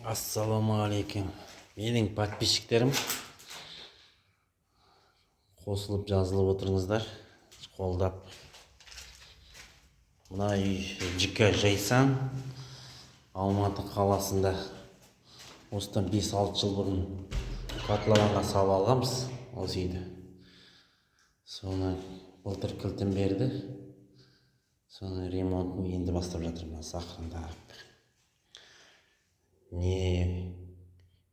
Ассалаумағалейкум. Менің подписчиктерім қосылып жазылып отырыңыздар. Қолдап. Мына үй ЖК Жайсан, Алматы қаласында. Осыдан 5-6 жыл бұрын котлованға салып алғанбыз осы үйді. Соны былтыр кілтін берді. Соны ремонтын енді бастап жатырмыз ақырындап. Не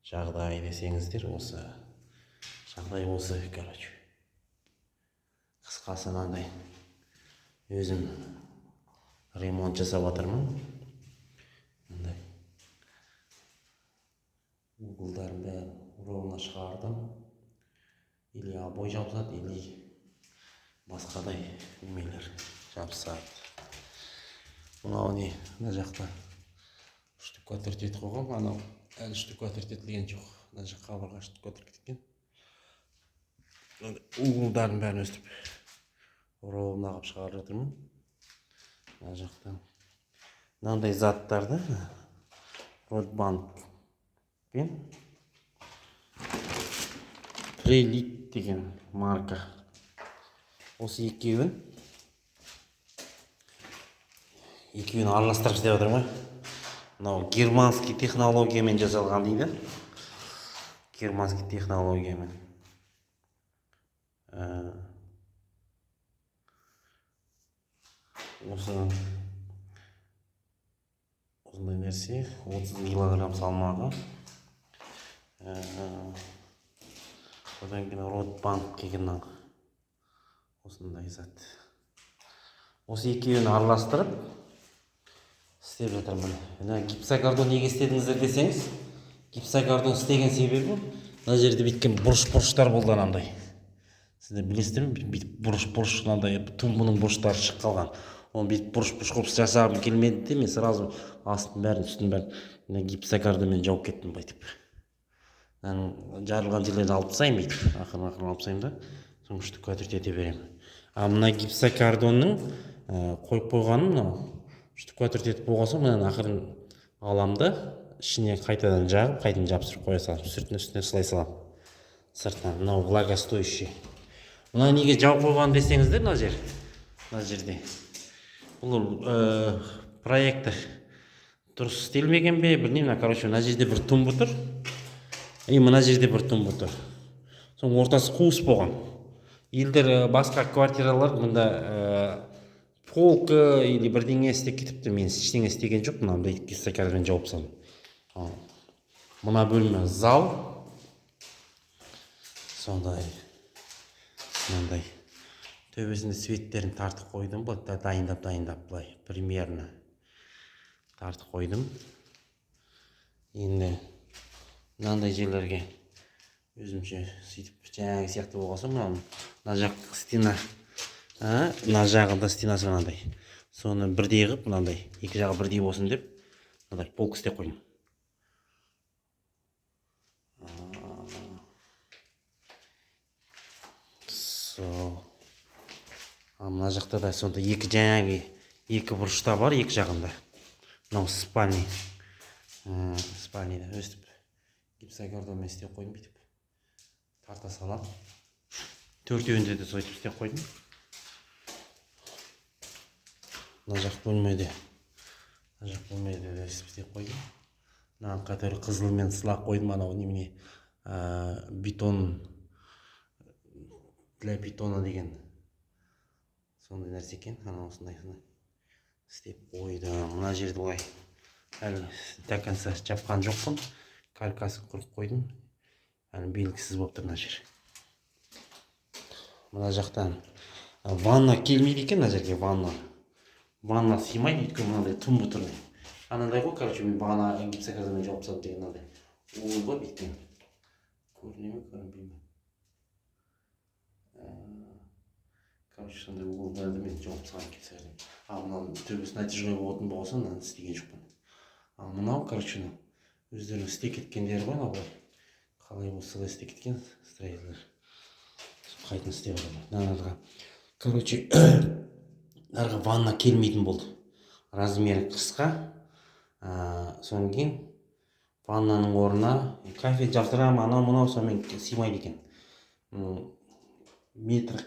жағдай десеңіздер, осы жағдай осы, короче. Қысқасы мынандай. Өзім ремонт жасап жатырмын. Мындай. Углдарын бәрін ровно шығардым. Или обой жабысады, или басқадай немелер жабысады. Мынау не, мына жақта штукатурка етіп қойған, анау әлі штукатурка етілген жоқ. Мына жақ қабырға штукатурка еткен. Углдарын бәрін өстіп ровно қылып шығарып жатырмын. Мына жақтан мынандай заттарды Ротбанк пен Прелит деген марка. Осы екеуін араластырып істеп жатырмын. Мынау германский технологиямен жасалған дейді. Германский технологиямен. Осындай нәрсе, 30 килограмм салмағы. Одан кейін Ротбанк деген осындай зат. Осы екеуін араластырып істеп жатырмын. Гипсокартон неге істедіңіздер десеңіз, гипсокартон істеген себебі, мына жерде бүйткен бұрыш-бұрыштар болды анандай. Сіздер білесіздер ме? Бүйтіп бұрыш-бұрыш, мынандай тумбының бұрыштары шығып қалған. Оны бүйтіп бұрыш-бұрыш қылып жасағым келмеді де, мен сразу астын бәрін, үстін бәрін гипсокартонмен жауып кеттім байтып. Жарылған жерлерді алып тастаймын бүйтіп, ақырын алып тастаймын да, соны штукатурка ете беремін. Мына гипсокартонның қойып қойғаным мынау. Штукатурка етіп болған соң, мынаны ақырын аламын да, ішіне қайтадан жағып, қайтадан жабыстырып қоя саламын. Үстіне сылай саламын. Сыртынан мынау влагостойкий. Мына неге жауып қойған десеңіздер, мына жерде. Бұл проекті дұрыс істелмеген бе, білмеймін. Короче, мына жерде бір тумба тұр. Мына жерде бір тумба тұр. Соның ортасы қуыс болған. Елдер басқа квартиралар мұнда полка или бірдеңе істеп кетіпті. Мен ештеңе істеген жоқ, мынандай гипсокартонмен жауып салдым. Мына бөлме зал. Сондай. Мынандай. Төбесінде светтерін тартып қойдым, дайындап былай примерно тартып қойдым. Енді мынандай жерлерге өзімше сөйтіп жаңағы сияқты болғаса, мына жақ стена, мына жағында стенасы мынандай. Соны бірдей қылып, мынандай екі жағы бірдей болсын деп, мынандай полка істеп қойдым. Мына жақта да сонда жаңағы екі бұрышта бар, екі жағында. Мынау спальня. Спальняда өстіп гипсокартонмен істеп қойдым бүйтіп. Тарта салам. Төртеуінде де сөйтіп істеп қойдым. Мына жақ бөлмеде істеп қойдым. Мына қатар қызылмен сылақ қойдым, анау немене бетон, для бетона деген сондай нәрсе екен. Осындай істеп қойдым. Мына жерді олай әлі до конца жапқан жоқпын. Каркасын құрып қойдым. Әлі белгісіз болып тұр мына жер. Мына жақтан ванна келмейді екен, мына жерге ванна сыймайды, өйткені мынандай тумба тұр. Анандай ғой, короче, мен бағана гипсокартонмен жауып салдым деген мынандай. Ол ғой бүйткен. Көріне ме, көрінбей ме? Короче, сондай углдарды мен жауып салған гипсокартонмен. Мынау төбесі натяжной болатын болса, мынаны істеген жоқпын. Мынау, короче, өздерінің істеп кеткендері ғой, мынау қалай болса да істеп кеткен строителер. Қайтын істеп жатыр. Короче, нарға ванна келмейтін болды. Размері қысқа. Содан кейін ваннаның орнына кафель жапсырамын, анау мынау, сонымен сыймайды екен. Метр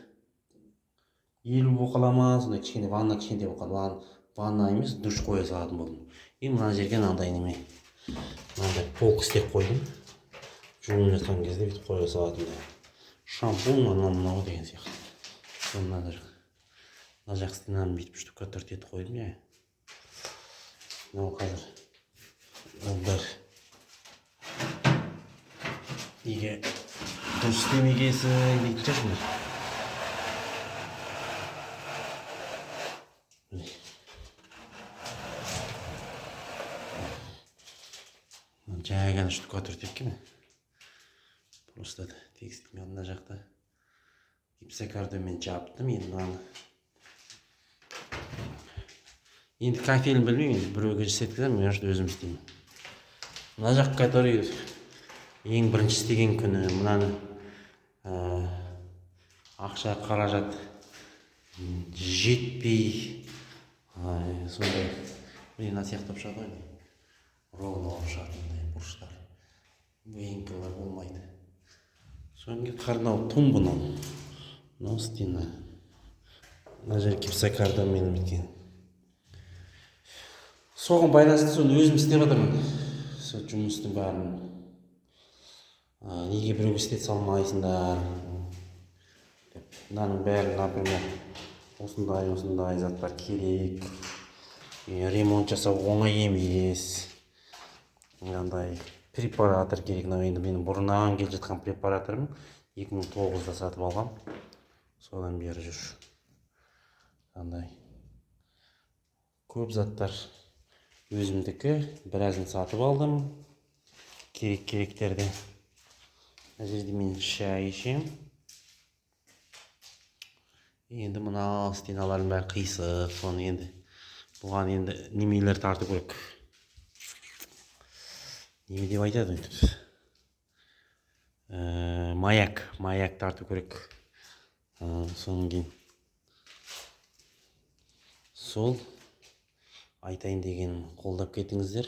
50 болып қала ма, сондай кішкене ванна кішкентай болып қалды. Ванна емес, душ қоя салатын болдым. И мына жерге мынандай неме, мынандай полк істеп қойдым. Жуынып жатқан кезде бүйтіп қоя салатындай. Шампунь, анау мынау деген сияқты. Мына жақ стенаны бүйтіп штука етіп қойдым, иә. Мынау қазір ол бір неге дұрыс істемегесің дейтін шығарсыңдар. Жай ғана штукатур тепкен. Просто текстильмен мына жақта гипсокартонмен жаптым. Енді мынаны енді кафелін білмеймін, енді біреуге істеткіземін, мен өзім істеймін. Мына жақ, который ең бірінші істеген күні мынаны ақша қаражат жетпей сондай мына сияқтап шығады ғой, ровно болып шығады мындай бұрыштар, венкілер болмайды. Содан кейін қарнау тумба, мынау стена, мына жер гипсокартонмен біткен. Соған байланысты соны өзім істеп жатырмын. Сол жұмыстың бәрін неге біреуге істете салмайсыңдар деп. Мынаның бәрін, например, осындай заттар керек. Ремонт жасау оңай емес. Мынандай препаратор керек. Енді менің бұрыннан келе жатқан препараторым 2009-да сатып алғам. Содан бері жүр. Мынандай көп заттар өзімдікі, біразын сатып алдым. Керектерді. Мына жерде мен шай ішем. Енді мына стеналардың бәрі қисық. Соны енді бұған енді немелер тарту керек. Неме деп айтады өйтіп. Маяк тарту керек. Содан кейін сол айтайын деген қолдап кетіңіздер.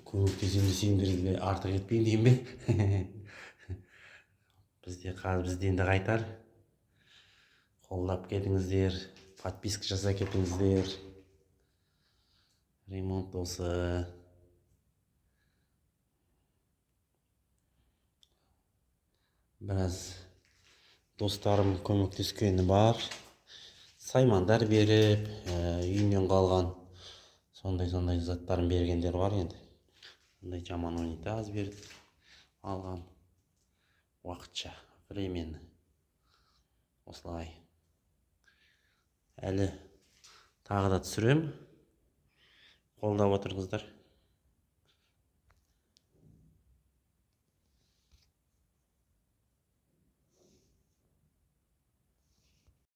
Көмектесем десеңдер де артық етпейін дейін бе? Бізде енді қайтар. Қолдап кетіңіздер, подписка жаса кетіңіздер. Ремонт осы. Біраз достарым көмектескені бар. Саймандар беріп, үйінен қалған сондай заттарын бергендер бар енді. Сондай жаман унитаз берді, алған. Уақытша, временно. Осылай. Әлі тағы да түсірем. Қолдап отырыңыздар.